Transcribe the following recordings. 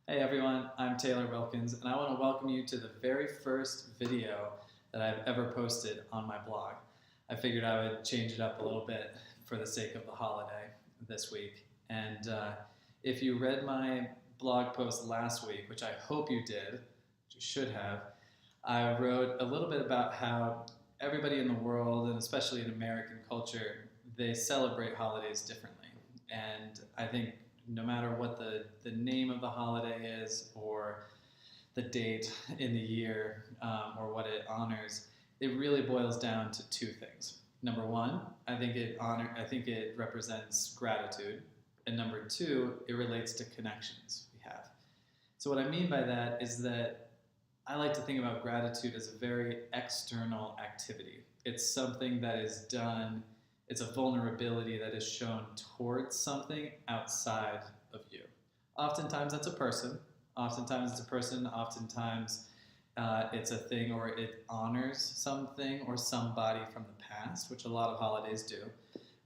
Hey everyone, I'm Taylor Wilkins, and I want to welcome you to the very first video that I've ever posted on my blog. I figured I would change it up a little bit for the sake of the holiday this week. And if you read my blog post last week, which I hope you did, which you should have, I wrote a little bit about how everybody in the world, and especially in American culture, they celebrate holidays differently. And I think no matter what the name of the holiday is or the date in the year or what it honors, it really boils down to two things. Number one, I think it represents gratitude, and number two, it relates to connections we have. So what I mean by that is that I like to think about gratitude as a very external activity. It's something that is done, it's a vulnerability that is shown towards something outside of you. Oftentimes that's a person. Oftentimes it's a person. Oftentimes it's a thing, or it honors something or somebody from the past, which a lot of holidays do.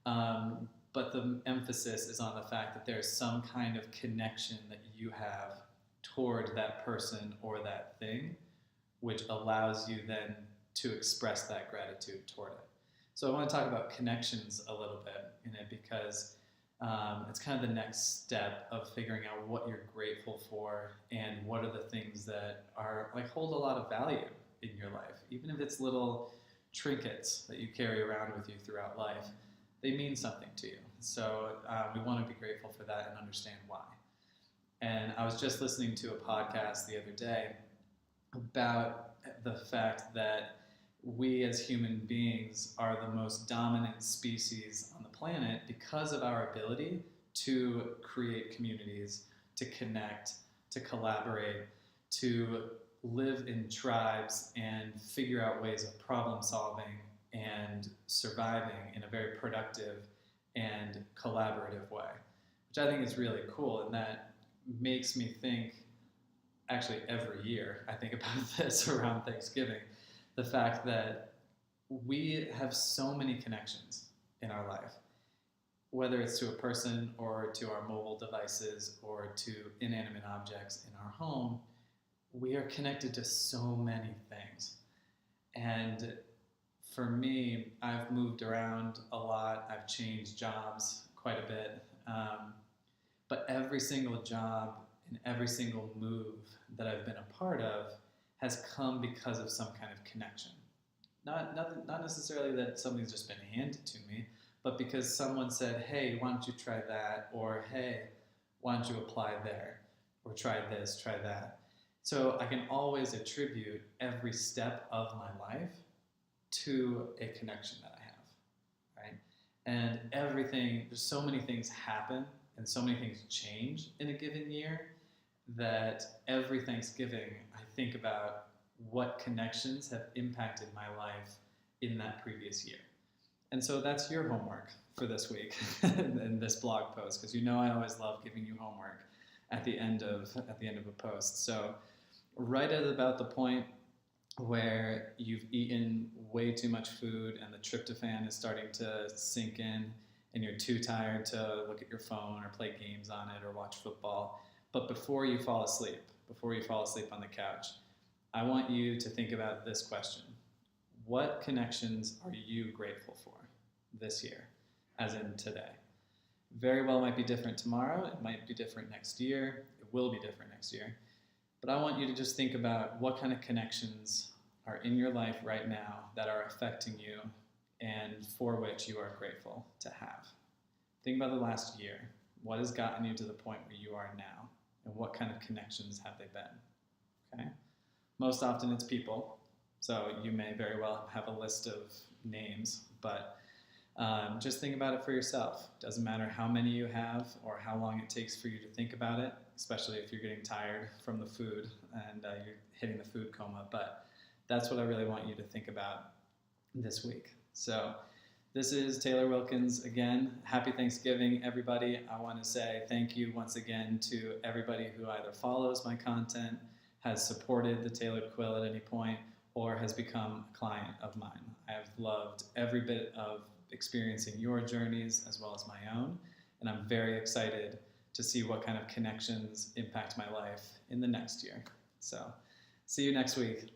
But the emphasis is on the fact that there's some kind of connection that you have toward that person or that thing, which allows you then to express that gratitude toward it. So I want to talk about connections a little bit in it because it's kind of the next step of figuring out what you're grateful for and what are the things that are hold a lot of value in your life. Even if it's little trinkets that you carry around with you throughout life, they mean something to you. So we want to be grateful for that and understand why. And I was just listening to a podcast the other day about the fact that we as human beings are the most dominant species on the planet because of our ability to create communities, to connect, to collaborate, to live in tribes and figure out ways of problem solving and surviving in a very productive and collaborative way, which I think is really cool. And that makes me think, actually every year I think about this around Thanksgiving, the fact that we have so many connections in our life, whether it's to a person or to our mobile devices or to inanimate objects in our home. We are connected to so many things. And for me, I've moved around a lot. I've changed jobs quite a bit. But every single job and every single move that I've been a part of has come because of some kind of connection. Not necessarily that something's just been handed to me, but because someone said, hey, why don't you try that? Or, hey, why don't you apply there? Or try this, try that. So I can always attribute every step of my life to a connection that I have, right? And there's so many things happen and so many things change in a given year that every Thanksgiving I think about what connections have impacted my life in that previous year. And so that's your homework for this week in this blog post, because I always love giving you homework at the end of a post. So right at about the point where you've eaten way too much food and the tryptophan is starting to sink in and you're too tired to look at your phone or play games on it or watch football, but before you fall asleep on the couch, I want you to think about this question. What connections are you grateful for this year, as in today? Very well might be different tomorrow. It might be different next year. It will be different next year. But I want you to just think about what kind of connections are in your life right now that are affecting you and for which you are grateful to have. Think about the last year. What has gotten you to the point where you are now? And what kind of connections have they been? Okay? Most often it's people. So you may very well have a list of names, but just think about it for yourself. Doesn't matter how many you have or how long it takes for you to think about it, especially if you're getting tired from the food and you're hitting the food coma. But that's what I really want you to think about this week. So this is Taylor Wilkins again. Happy Thanksgiving, everybody. I want to say thank you once again to everybody who either follows my content, has supported the Tailored Quill at any point, or has become a client of mine. I have loved every bit of experiencing your journeys as well as my own, and I'm very excited to see what kind of connections impact my life in the next year. So see you next week.